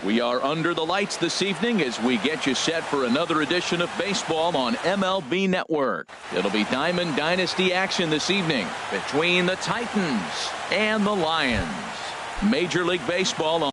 We are under the lights this evening as we get you set for another edition of baseball on MLB Network. It'll be Diamond Dynasty action this evening between the Titans and the Lions. Major League Baseball on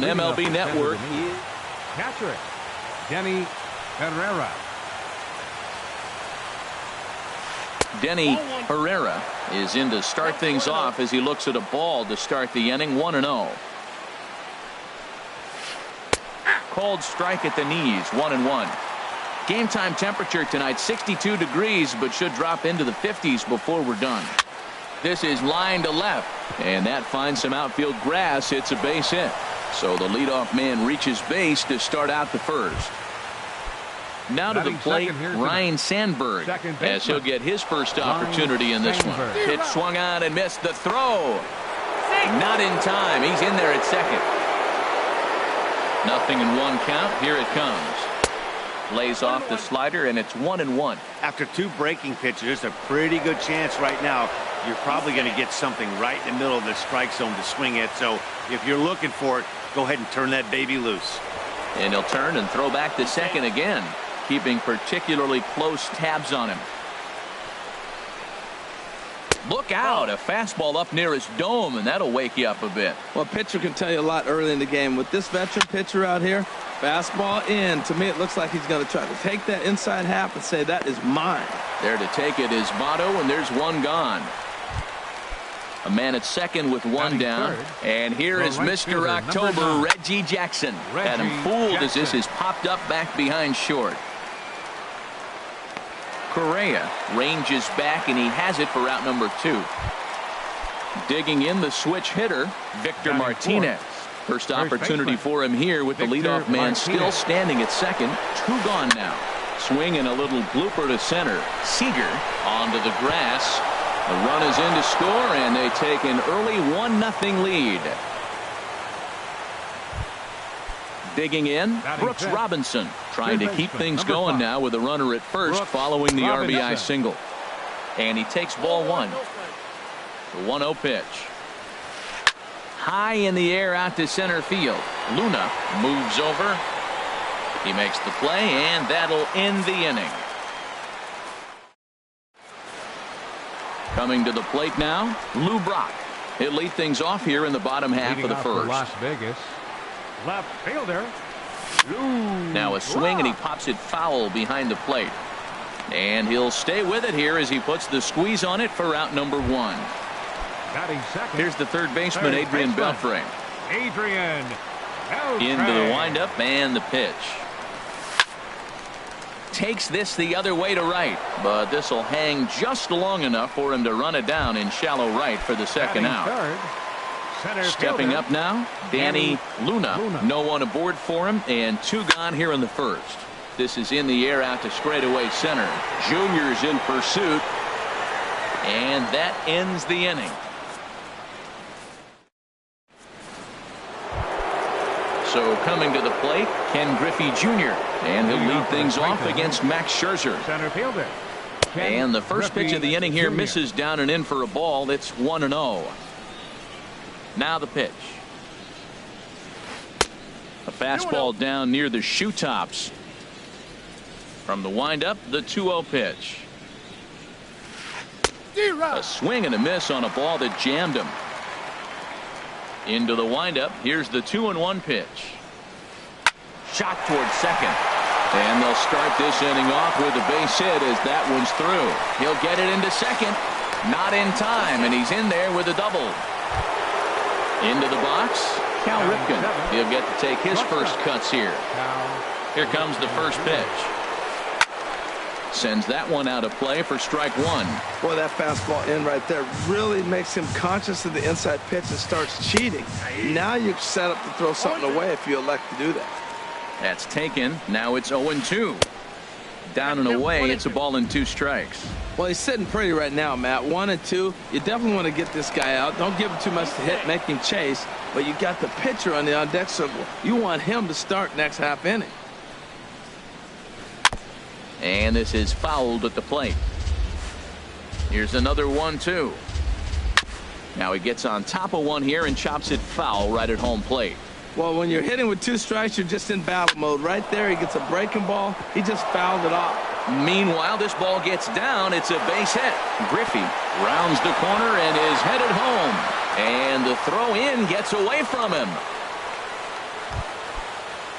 MLB Network. Catcher, Denny Herrera. Denny Herrera is in to start things off as he looks at a ball to start the inning. 1-0. Cold strike at the knees. 1-1. Game time temperature tonight 62 degrees, but should drop into the 50s before we're done. This is line to left, and that finds some outfield grass. It's a base hit. So the leadoff man reaches base to start out the first. Now to the plate, Ryan Sandberg, as he'll get his first opportunity in this one. Pitch swung on and missed. The throw. Not in time. He's in there at second. 0-1 count. Here it comes. Lays off the slider, and it's 1-1. After two breaking pitches, there's a pretty good chance right now you're probably going to get something right in the middle of the strike zone to swing at. So if you're looking for it, go ahead and turn that baby loose. And he'll turn and throw back to second again, keeping particularly close tabs on him. Look out, a fastball up near his dome, and that'll wake you up a bit. Well, a pitcher can tell you a lot early in the game. With this veteran pitcher out here, fastball in. To me, it looks like he's going to try to take that inside half and say, that is mine. There to take it is Votto, and there's one gone. A man at second with one down. And here is Mr. October, Reggie Jackson. Had him fooled as this is popped up back behind short. Correa ranges back, and he has it for out number 2. Digging in the switch hitter, Victor Martinez. First opportunity for him here with the leadoff man still standing at second. 2 gone now. Swing and a little blooper to center. Seager onto the grass. The run is in to score, and they take an early 1-0 lead. Digging in, Brooks Robinson trying to keep things going now with a runner at first following the RBI single. And he takes ball 1. The 1-0 pitch. High in the air out to center field. Luna moves over. He makes the play, and that'll end the inning. Coming to the plate now, Lou Brock. He'll lead things off here in the bottom half of the first. Las Vegas, left fielder. Now a swing, and he pops it foul behind the plate. And he'll stay with it here as he puts the squeeze on it for out number 1. Here's the third baseman, Adrian Beltre. Into the windup and the pitch. Takes this the other way to right, but this will hang just long enough for him to run it down in shallow right for the second out. Stepping up now, Danny Luna. No one aboard for him, and 2 gone here in the first. This is in the air out to straightaway center. Junior's in pursuit, and that ends the inning. So coming to the plate, Ken Griffey Jr. And he'll lead things off against Max Scherzer. Center fielder. And the first pitch of the inning here misses down and in for a ball. It's 1-0. Now the pitch. A fastball down near the shoe tops. From the windup, the 2-0 pitch. A swing and a miss on a ball that jammed him. Into the windup. Here's the 2-1 pitch. Shot towards second. And they'll start this inning off with a base hit as that one's through. He'll get it into second. Not in time, and he's in there with a double. Into the box, Cal Ripken. He'll get to take his first cuts here. Here comes the first pitch. Sends that one out of play for strike one. Boy, that fastball in right there really makes him conscious of the inside pitch and starts cheating. Now you're set up to throw something away if you elect to do that. That's taken. Now it's 0-2. Down and away, it's a ball and 2 strikes. Well, he's sitting pretty right now, Matt. 1-2. You definitely want to get this guy out. Don't give him too much to hit, make him chase. But you got the pitcher on the on-deck circle. You want him to start next half inning. And this is fouled at the plate. Here's another 1-2. Now he gets on top of one here and chops it foul right at home plate. Well, when you're hitting with 2 strikes, you're just in battle mode. Right there, he gets a breaking ball. He just fouled it off. Meanwhile, this ball gets down. It's a base hit. Griffey rounds the corner and is headed home. And the throw in gets away from him.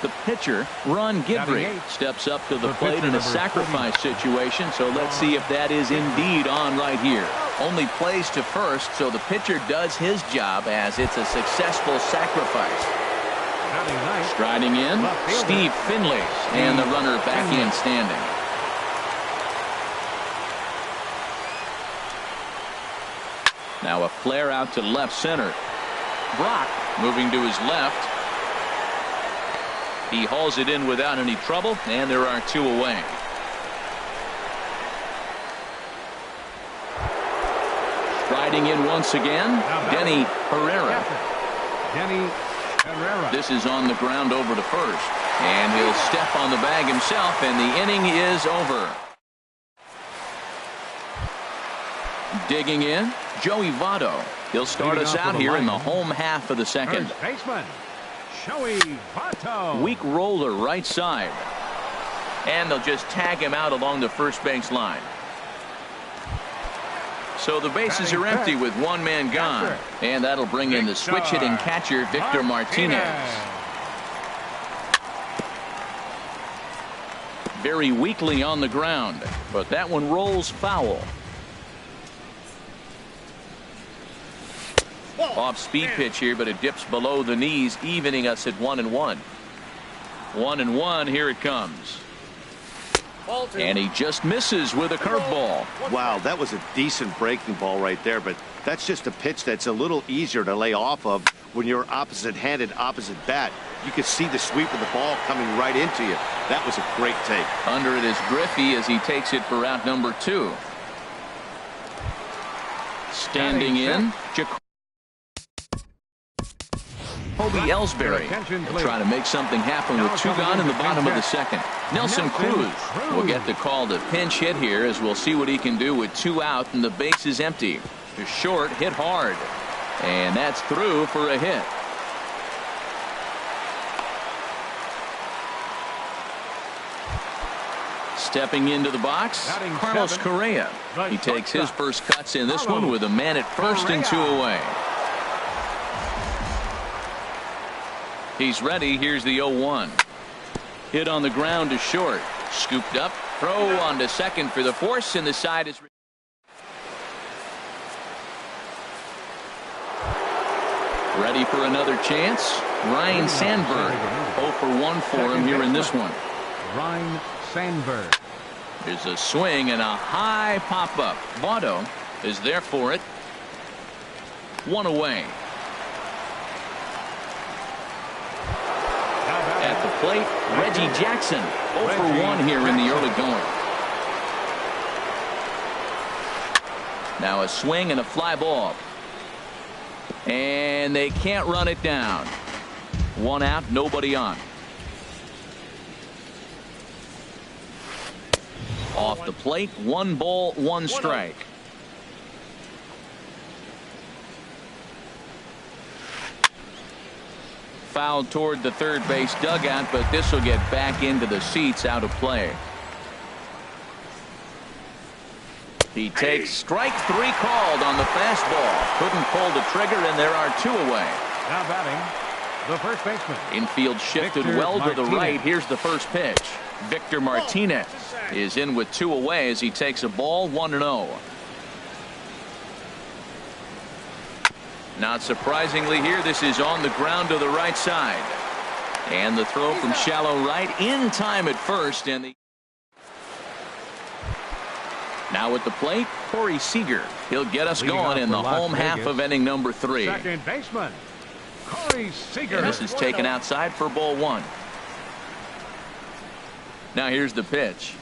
The pitcher, Ron Guidry, steps up to the plate in a sacrifice situation. So let's see if that is indeed on right here. Only plays to first, so the pitcher does his job as it's a successful sacrifice. Striding in, Steve Finley, and the runner back in standing. Now a flare out to left center. Brock moving to his left. He hauls it in without any trouble, and there are 2 away. Striding in once again, Denny Herrera. This is on the ground over to first, and he'll step on the bag himself, and the inning is over. Digging in, Joey Votto. He'll start us out here in the home half of the second. First baseman, Joey Votto. Weak roller right side. And they'll just tag him out along the first base line. So the bases are empty with 1 man gone. And that'll bring in the switch hitting catcher, Victor Martinez. Very weakly on the ground, but that one rolls foul. Off-speed pitch here, but it dips below the knees, evening us at 1-1. 1-1, here it comes. And he just misses with a curveball. Wow, that was a decent breaking ball right there, but that's just a pitch that's a little easier to lay off of when you're opposite-handed, opposite bat. You could see the sweep of the ball coming right into you. That was a great take. Under it is Griffey as he takes it for out number 2. Standing in, Jacoby Ellsbury will try to make something happen with 2 gone in the bottom of the second. Nelson Cruz will get the call to pinch hit here as we'll see what he can do with 2 out and the base is empty. To short, hit hard. And that's through for a hit. Stepping into the box, Carlos Correa. He takes his first cuts in this one with a man at first and 2 away. He's ready. Here's the 0-1. Hit on the ground to short. Scooped up. Throw on to second for the force, and the side is. Ready for another chance. Ryan Sandberg. 0 for 1 for him here in this one. Ryan Sandberg. There's a swing and a high pop-up. Votto is there for it. 1 away. At the plate, Reggie Jackson. 0 for 1 here in the early going. Now a swing and a fly ball. And they can't run it down. 1 out, nobody on. Off the plate, 1 ball, 1 strike. Fouled toward the third base dugout, but this will get back into the seats, out of play. He takes strike 3 called on the fastball. Couldn't pull the trigger, and there are 2 away. Now batting, the first baseman. Infield shifted Victor well to the Martinez. right. Here's the first pitch. Victor Martinez is in with 2 away as he takes a ball, 1-0. Not surprisingly here, this is on the ground to the right side. And the throw from shallow right in time at first. And now at the plate, Corey Seager. He'll get us Leading going off in for the Las home half Vegas, of inning number 3. Second baseman, Corey Seager. And this is taken outside for ball 1. Now here's the pitch.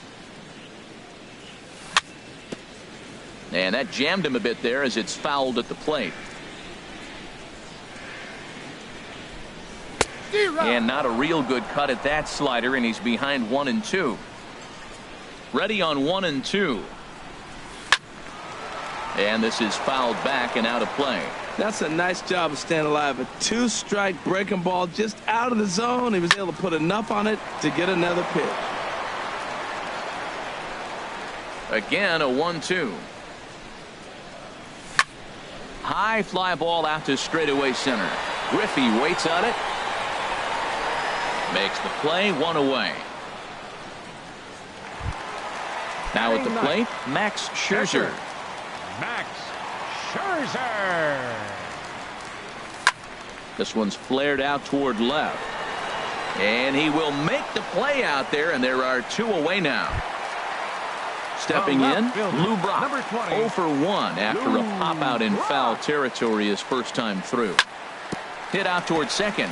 And that jammed him a bit there as it's fouled at the plate. And not a real good cut at that slider, and he's behind 1-2. Ready on 1-2. And this is fouled back and out of play. That's a nice job of staying alive. A 2-strike breaking ball just out of the zone. He was able to put enough on it to get another pitch. Again, a 1-2. High fly ball out to straightaway center. Griffey waits on it. Makes the play, 1 away. Now at the plate, Max Scherzer. Max Scherzer. This one's flared out toward left. And he will make the play out there, and there are 2 away now. Stepping in, Lou Brock, 0 for 1 after a pop out in foul territory his first time through. Hit out toward second.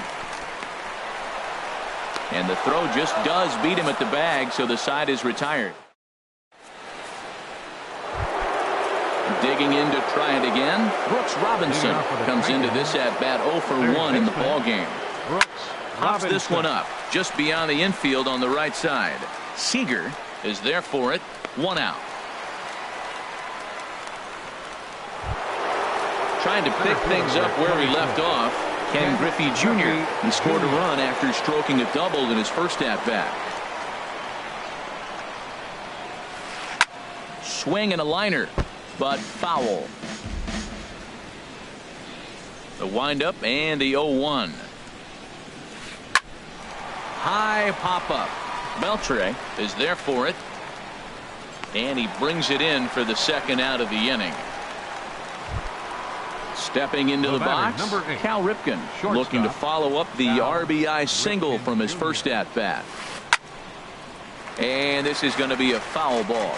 And the throw just does beat him at the bag, so the side is retired. Digging in to try it again, Brooks Robinson comes into this at bat 0 for 1 in the ball game. Pops this one up just beyond the infield on the right side. Seager is there for it, 1 out. Trying to pick things up where he left off. Ken Griffey Jr. He scored a run after stroking a double in his first at-bat. Swing and a liner, but foul. The windup and the 0-1. High pop-up. Beltre is there for it. And he brings it in for the second out of the inning. Stepping into the box, Cal Ripken, looking to follow up the RBI single from his first at-bat. And this is going to be a foul ball.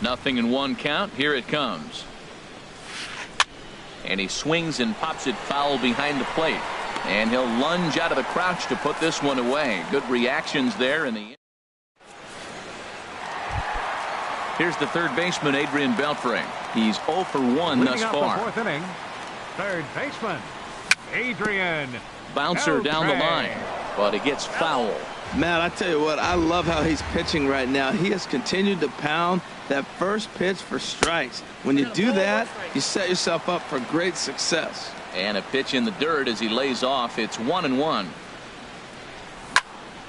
0-1 count. Here it comes. And he swings and pops it foul behind the plate. And he'll lunge out of the crouch to put this one away. Good reactions there in the. Here's the third baseman, Adrian Beltre. He's 0 for 1 thus far. Fourth inning, third baseman, Adrian. Bouncer down the line, but it gets foul. Matt, I tell you what, I love how he's pitching right now. He has continued to pound that first pitch for strikes. When you do that, you set yourself up for great success. And a pitch in the dirt as he lays off. It's 1-1.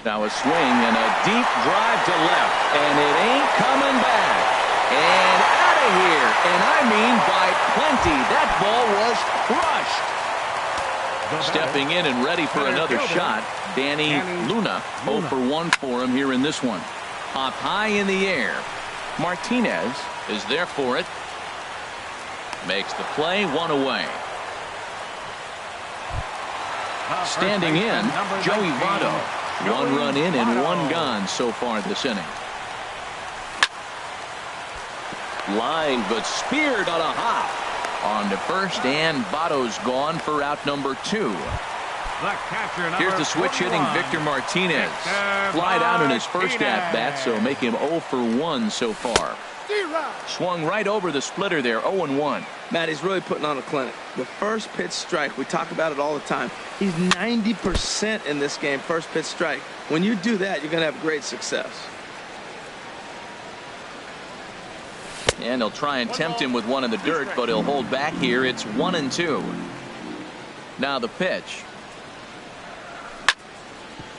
Now a swing and a deep drive to left, and it ain't coming back. And out of here, and I mean by plenty. That ball was crushed. Stepping in and ready for another shot, Danny Luna. 0 for 1 for him here in this one. Popped high in the air. Martinez is there for it. Makes the play, 1 away. Standing in, Joey Votto. 1 run in and 1 gone so far this inning. Line, but speared on a hop. On to first, and Votto's gone for out number 2. Here's the switch hitting Victor Martinez. Flied out in his first at-bat, so make him 0 for 1 so far. Swung right over the splitter there, 0-1. Matt, he's really putting on a clinic. The first pitch strike, we talk about it all the time. He's 90% in this game, first pitch strike. When you do that, you're going to have great success. And they'll try and tempt him with one in the dirt, but he'll hold back here. It's 1-2. Now the pitch.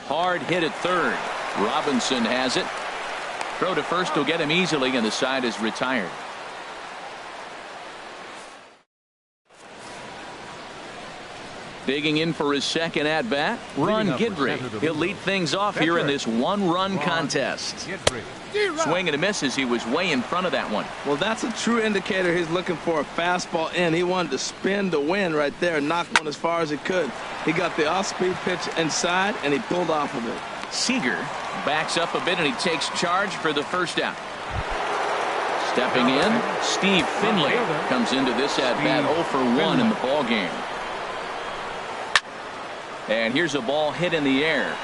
Hard hit at third. Robinson has it. Throw to first will get him easily, and the side is retired. Digging in for his second at-bat, Ron Guidry. He'll lead things off here in this one-run contest. Swing and a miss as he was way in front of that one. Well, that's a true indicator he's looking for a fastball in. He wanted to spin the wind right there and knock one as far as he could. He got the off-speed pitch inside, and he pulled off of it. Seager backs up a bit, and he takes charge for the first out. Stepping in, Steve Finley comes into this at-bat 0 for 1 in the ballgame. And here's a ball hit in the air.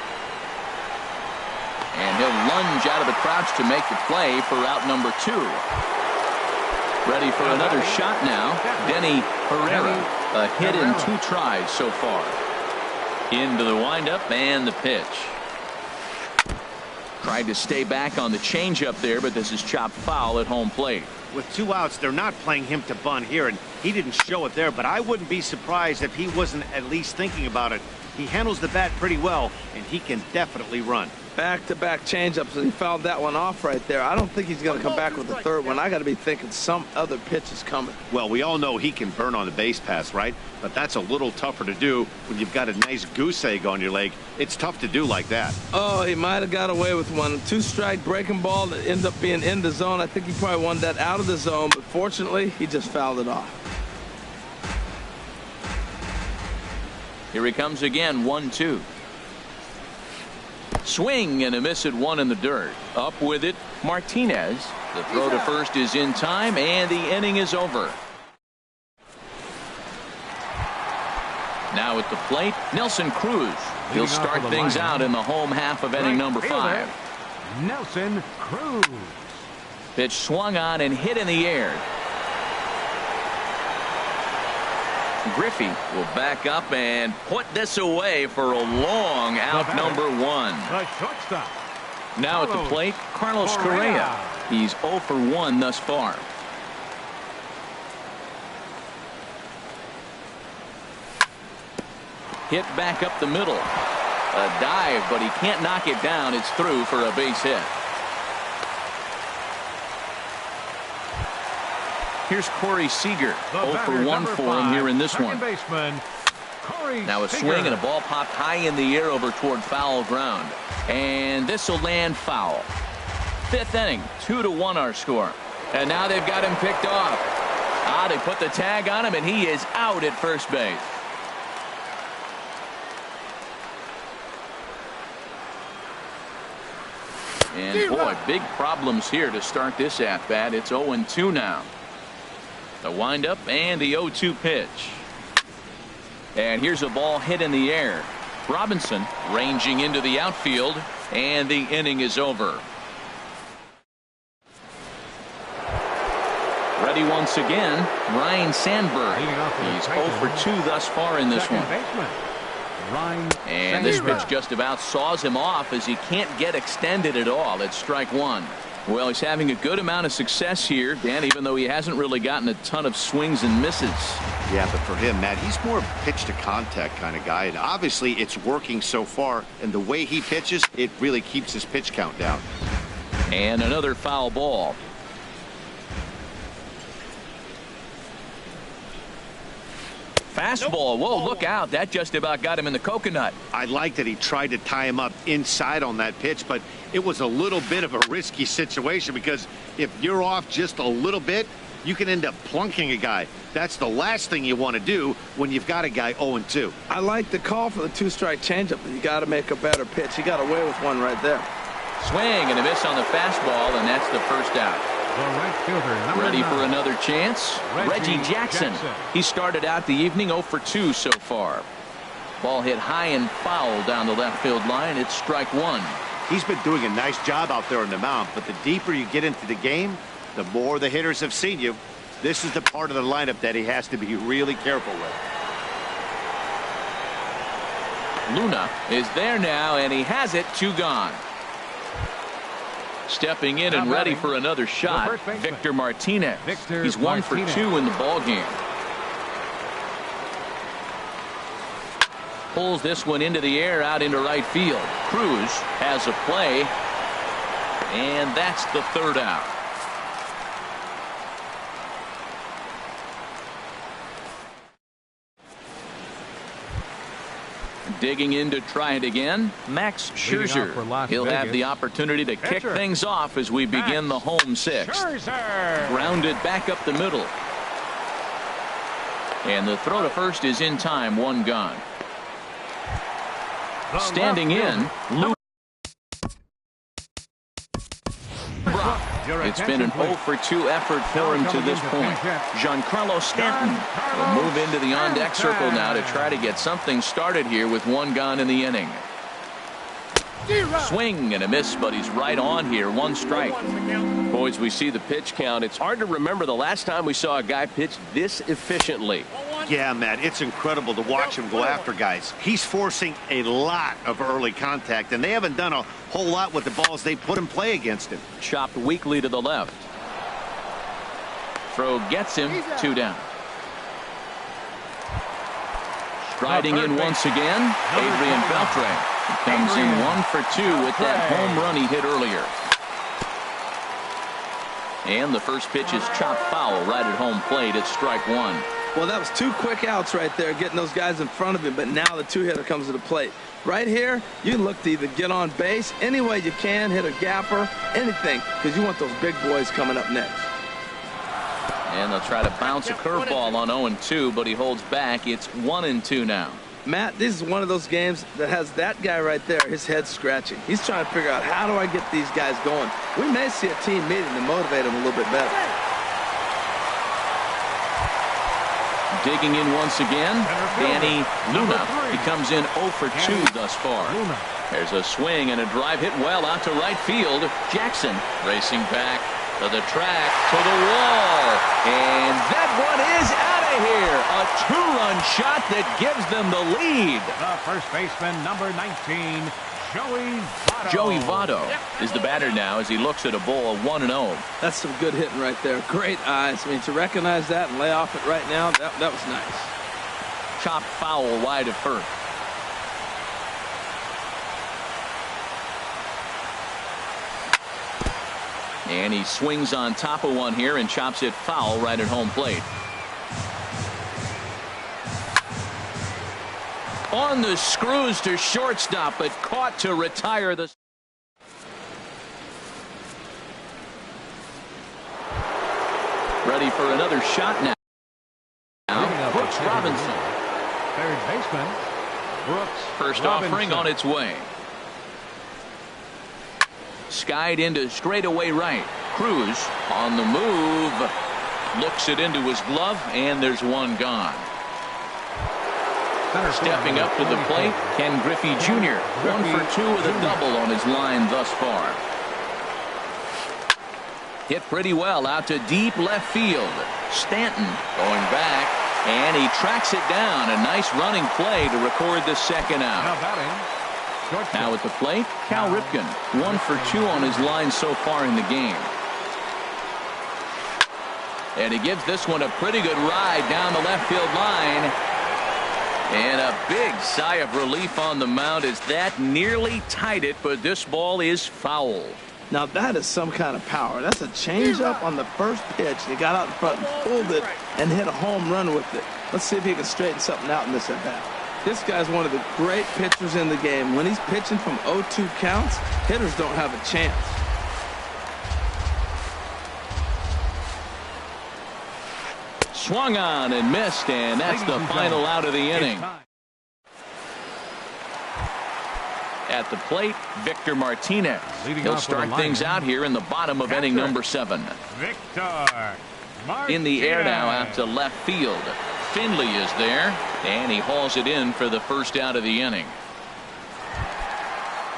And he'll lunge out of the crouch to make the play for out number 2. Ready for another shot now. Denny Herrera. A hit in 2 tries so far. Into the windup and the pitch. Tried to stay back on the changeup there, but this is chopped foul at home plate. With 2 outs, they're not playing him to bunt here, and he didn't show it there, but I wouldn't be surprised if he wasn't at least thinking about it. He handles the bat pretty well, and he can definitely run. Back-to-back changeups, and he fouled that one off right there. I don't think he's going to come back with the third one. I got to be thinking some other pitch is coming. Well, we all know he can burn on the base pass, right? But that's a little tougher to do when you've got a nice goose egg on your leg. It's tough to do like that. Oh, he might have got away with one. 2-strike breaking ball that ended up being in the zone. I think he probably wanted that out of the zone, but fortunately, he just fouled it off. Here he comes again, 1-2. Swing and a miss at 1 in the dirt. Up with it, Martinez. The throw to first is in time, and the inning is over. Now at the plate, Nelson Cruz. He'll start things out in the home half of inning number 5. Nelson Cruz. Pitch swung on and hit in the air. Griffey will back up and put this away for a long out number 1. The shortstop. Now at the plate, Carlos Correa. He's 0 for 1 thus far. Hit back up the middle. A dive, but he can't knock it down. It's through for a base hit. Here's Corey Seager. 0 for 1 for him here in this one. Now a swing and a ball popped high in the air over toward foul ground. And this will land foul. 5th inning, 2-1 our score. And now they've got him picked off. They put the tag on him, and he is out at first base. And boy, big problems here to start this at-bat. It's 0-2 now. The windup and the 0-2 pitch. And here's a ball hit in the air. Robinson ranging into the outfield, and the inning is over. Ready once again, Ryan Sandberg. He's 0 for 2 thus far in this one. And this pitch just about saws him off as he can't get extended at all. It's strike 1. Well, he's having a good amount of success here, Dan, even though he hasn't really gotten a ton of swings and misses. Yeah, but for him, Matt, he's more of a pitch to contact kind of guy, and obviously it's working so far, and the way he pitches, it really keeps his pitch count down. And another foul ball. Fastball. Whoa, look out. That just about got him in the coconut. I like that he tried to tie him up inside on that pitch, but it was a little bit of a risky situation because if you're off just a little bit, you can end up plunking a guy. That's the last thing you want to do when you've got a guy 0-2. I like the call for the 2-strike changeup, but you got to make a better pitch. He got away with one right there. Swing and a miss on the fastball, and that's the first out. Ready for another chance? Reggie Jackson. He started out the evening 0 for 2 so far. Ball hit high and foul down the left field line. It's strike 1. He's been doing a nice job out there on the mound, but the deeper you get into the game, the more the hitters have seen you. This is the part of the lineup that he has to be really careful with. Luna is there now, and he has it. 2 gone. Stepping in and ready for another shot, Victor Martinez. He's 1 for 2 in the ball game. Pulls this one into the air out into right field. Cruz has a play, and that's the third out. Digging in to try it again, Max Scherzer. He'll have the opportunity to kick things off as we begin the home sixth. Grounded back up the middle. And the throw to first is in time, 1 gone. Standing in, Lou. It's been an 0 for 2 effort for him to this point. Giancarlo Stanton will move into the on-deck circle now to try to get something started here with 1 gone in the inning. Swing and a miss, but he's right on here. 1 strike. Boys, we see the pitch count. It's hard to remember the last time we saw a guy pitch this efficiently. Yeah, Matt, it's incredible to watch him go after guys. He's forcing a lot of early contact, and they haven't done a whole lot with the balls they put in play against him. Chopped weakly to the left. Throw gets him, 2 down. Striding in once again, Adrian Beltre. He comes in 1 for 2 with that home run he hit earlier. And the first pitch is chopped foul right at home plate at strike 1. Well, that was 2 quick outs right there, getting those guys in front of him, but now the 2-hitter comes to the plate. Right here, you look to either get on base any way you can, hit a gapper, anything, because you want those big boys coming up next. And they'll try to bounce a curveball on 0-2, but he holds back. It's 1-2 now. Matt, this is one of those games that has that guy right there, his head scratching. He's trying to figure out, how do I get these guys going? We may see a team meeting to motivate them a little bit better. Digging in once again, Danny Luna. He comes in 0 for 2 thus far. There's a swing and a drive hit well out to right field. Jackson racing back to the track, to the wall. And that one is out of here. A 2-run shot that gives them the lead. The first baseman, number 19, Joey Votto is the batter now as he looks at a ball 1-0. That's some good hitting right there. Great eyes. I mean, to recognize that and lay off it right now, that was nice. Chopped foul wide of first. And he swings on top of one here and chops it foul right at home plate. On the screws to shortstop, but caught to retire the. Ready for another shot now. Brooks Robinson. Third baseman, Brooks First Robinson. offering on its way. Skied into straightaway right. Cruz on the move. Looks it into his glove, and there's 1 gone. Stepping up to the plate, Ken Griffey Jr. 1 for 2 with a double on his line thus far. Hit pretty well out to deep left field. Stanton going back, and he tracks it down. A nice running play to record the second out. Now at the plate, Cal Ripken. 1 for 2 on his line so far in the game. And he gives this one a pretty good ride down the left field line. And a big sigh of relief on the mound as that nearly tied it, but this ball is foul. Now that is some kind of power. That's a changeup on the first pitch. He got out in front and pulled it and hit a home run with it. Let's see if he can straighten something out in this at bat. This guy's one of the great pitchers in the game. When he's pitching from 0-2 counts, hitters don't have a chance. Swung on and missed, and that's the final out of the inning. At the plate, Victor Martinez. He'll start things out here in the bottom of inning number 7. In the air now out to left field. Finley is there, and he hauls it in for the first out of the inning.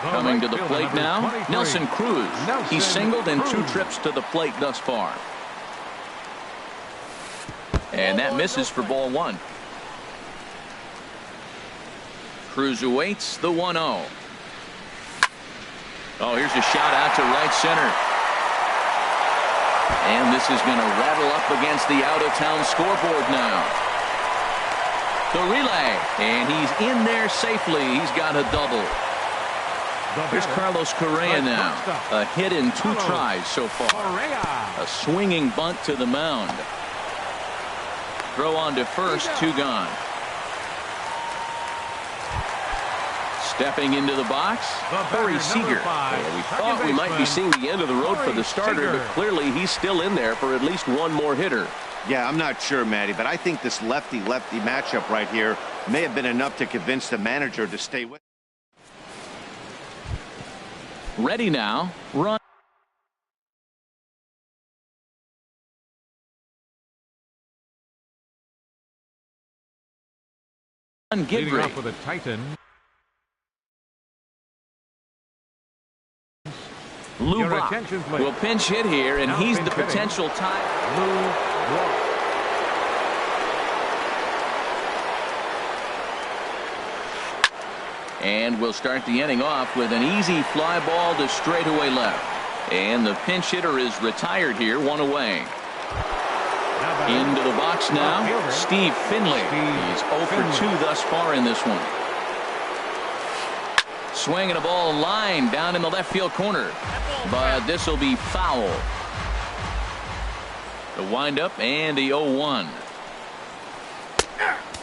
Coming to the plate now, Nelson Cruz. He's singled in 2 trips to the plate thus far. And that misses for ball 1. Cruz awaits the 1-0. Oh, here's a shot out to right center. And this is going to rattle up against the out-of-town scoreboard now. The relay, and he's in there safely. He's got a double. Here's Carlos Correa now. A hit in 2 tries so far. A swinging bunt to the mound. Throw on to first, 2 gone. Stepping into the box, Corey Seager. We thought we might be seeing the end of the road for the starter, but clearly he's still in there for at least one more hitter. Yeah, I'm not sure, Matty, but I think this lefty-lefty matchup right here may have been enough to convince the manager to stay with. Ready now. Run. Leading off with a Titan. Lou Your Brock attention, please. will pinch hit here, and Now he's pinch the hitting. potential tie. Lou Brock. And we'll start the inning off with an easy fly ball to straightaway left. And the pinch hitter is retired here, 1 away. Now batting. Into the box now, Outfielder. Steve Finley. He's 0 for 2 thus far in this one. Swinging a ball line down in the left field corner. But this will be foul. The windup and the 0-1.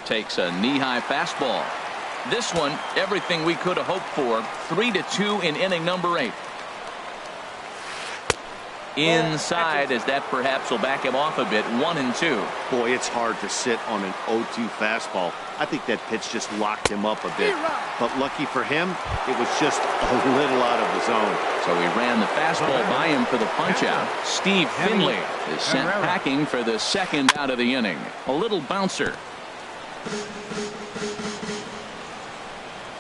Takes a knee-high fastball. This one, everything we could have hoped for. 3-2 in inning number 8. Inside, as that perhaps will back him off a bit. 1-2. Boy, it's hard to sit on an 0-2 fastball. I think that pitch just locked him up a bit. But lucky for him, it was just a little out of the zone. So he ran the fastball by him for the punch-out. Steve Finley is sent packing for the 2nd out of the inning. A little bouncer.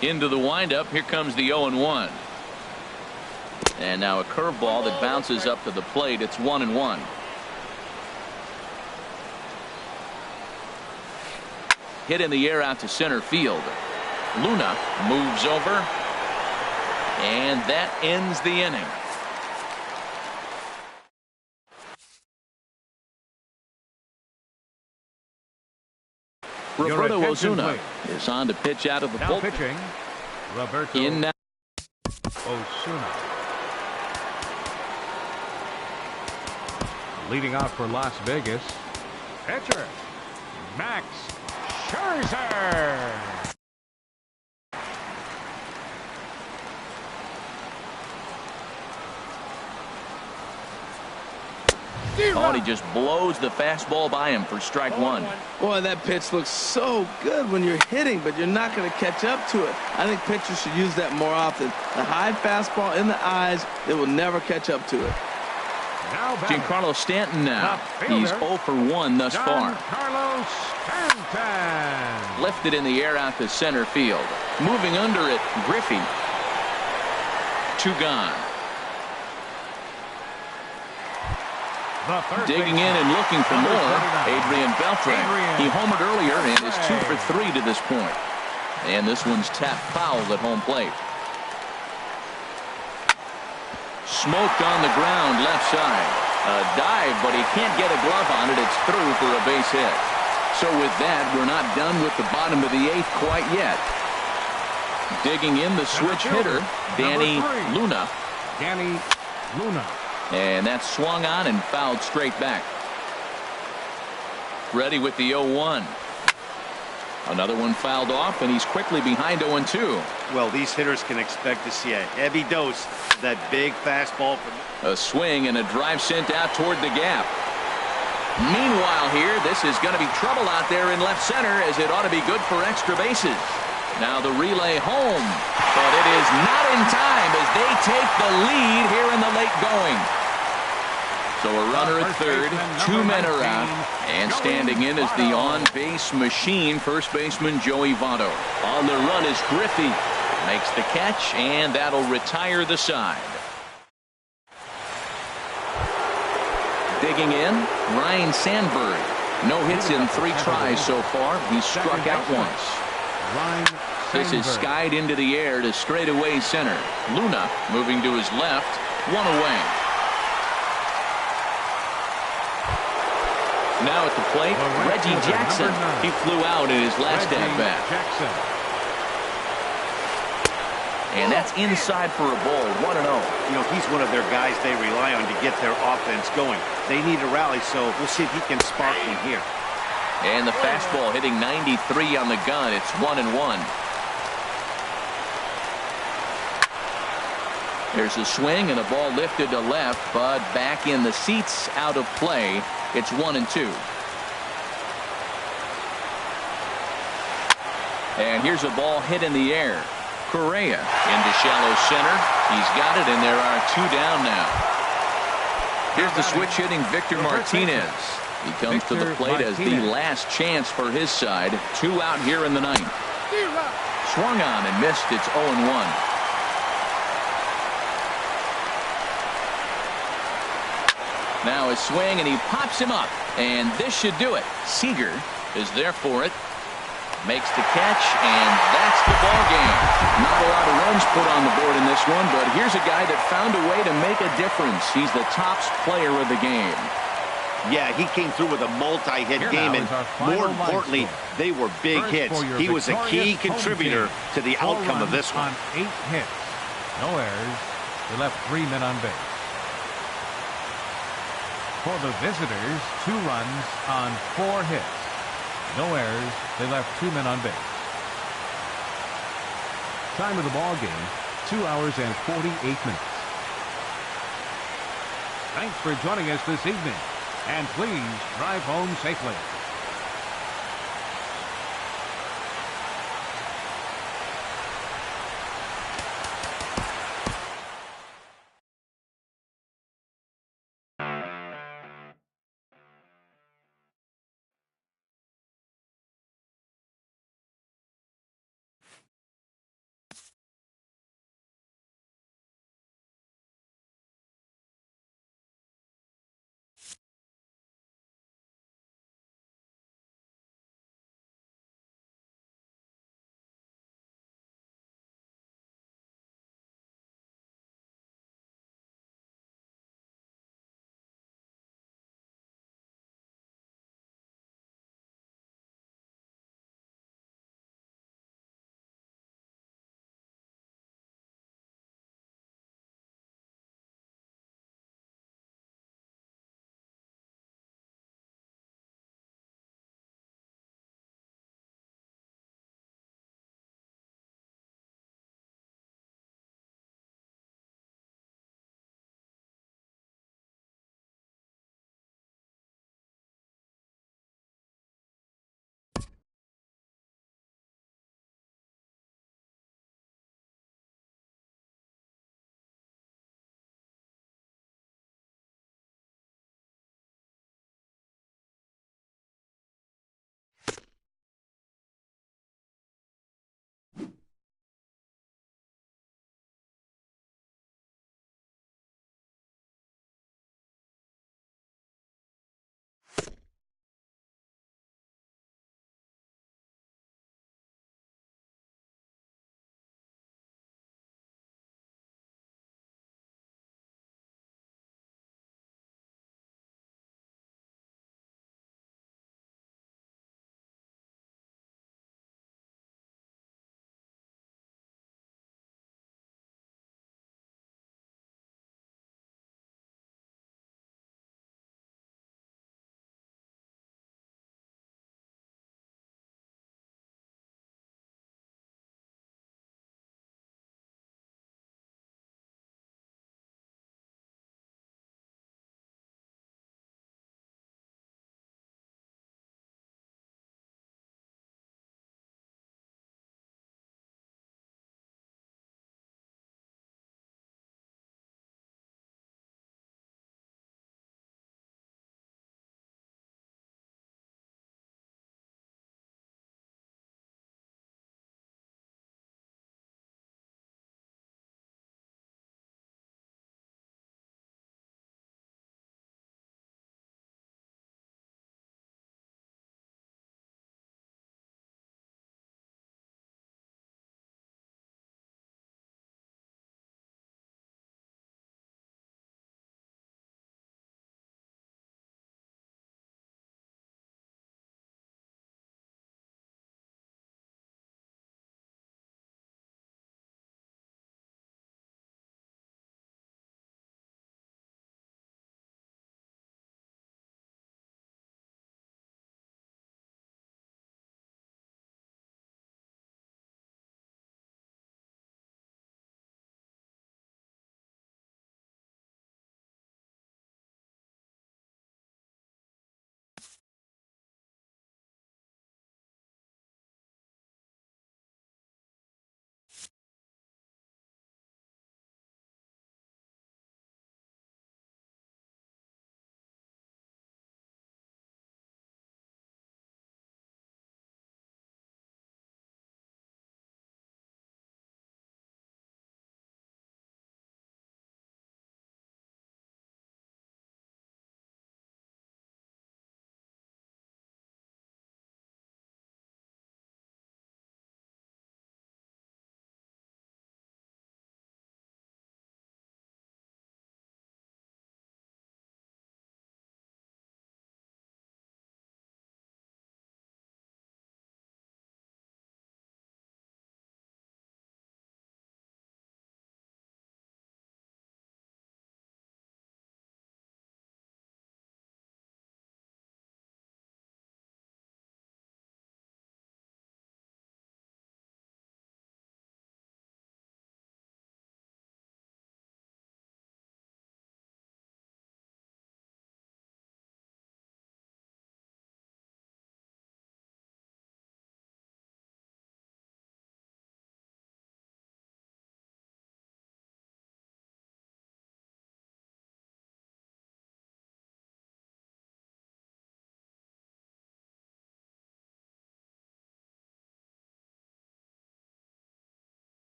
Into the windup. Here comes the 0-1. And now a curveball that bounces up to the plate. It's 1-1. Hit in the air out to center field. Luna moves over. And that ends the inning. Roberto Ozuna is on to pitch out of the Now bullpen. pitching, Roberto In now. Osuna. Leading off for Las Vegas, pitcher, Max Scherzer. Oh, and he just blows the fastball by him for strike 1. Boy, that pitch looks so good when you're hitting, but you're not going to catch up to it. I think pitchers should use that more often. The high fastball in the eyes, they will never catch up to it. Now batting, Giancarlo Stanton now. The fielder, He's 0 for 1 thus far. Giancarlo Stanton. Lifted in the air out to center field. Moving under it, Griffey. 2 gone. The third Digging baseman, in and looking for number more, 29. Adrian Beltre. Adrian He homered earlier and is 2 for Beltre. 3 to this point. And this one's tapped foul at home plate. Smoked on the ground left side. A dive, but he can't get a glove on it. It's through for a base hit. So with that, we're not done with the bottom of the 8th quite yet. Digging in the switch hitter, Danny Luna. Danny Luna. And that's swung on and fouled straight back. Ready with the 0-1. Another one fouled off, and he's quickly behind 0-2. Well, these hitters can expect to see a heavy dose of that big fastball from. A swing and a drive sent out toward the gap. Meanwhile here, this is going to be trouble out there in left center, as it ought to be good for extra bases. Now the relay home, but it is not in time as they take the lead here in the late going. So a runner at third, 2 men are out, and standing in is the on-base machine, first baseman Joey Votto. On the run is Griffey. Makes the catch, and that'll retire the side. Digging in, Ryan Sandberg. No hits in 3 tries so far. He's struck out once. Ryan This is skied into the air to straightaway center. Luna moving to his left, one away. Now at the plate, Reggie Jackson. He flew out in his last at-bat. And that's inside for a ball, 1-0. You know, he's one of their guys they rely on to get their offense going. They need a rally, so we'll see if he can spark one here. And the fastball hitting 93 on the gun. It's 1-1. There's a swing and a ball lifted to left, but back in the seats, out of play. It's 1-2. And here's a ball hit in the air. Correa into shallow center. He's got it, and there are 2 down now. Here's the switch hitting Victor Martinez. He comes to the plate as the last chance for his side. 2 out here in the 9th. Swung on and missed. It's 0-1. Now a swing, and he pops him up. And this should do it. Seager is there for it. Makes the catch, and that's the ball game. Not a lot of runs put on the board in this one, but here's a guy that found a way to make a difference. He's the tops player of the game. Yeah, he came through with a multi-hit game, and more importantly, they were big hits. He was a key contributor to the outcome of this one. 8 hits. No errors. They left 3 men on base. For the visitors, 2 runs on 4 hits. No errors. They left 2 men on base. Time of the ball game, 2 hours and 48 minutes. Thanks for joining us this evening. And please drive home safely.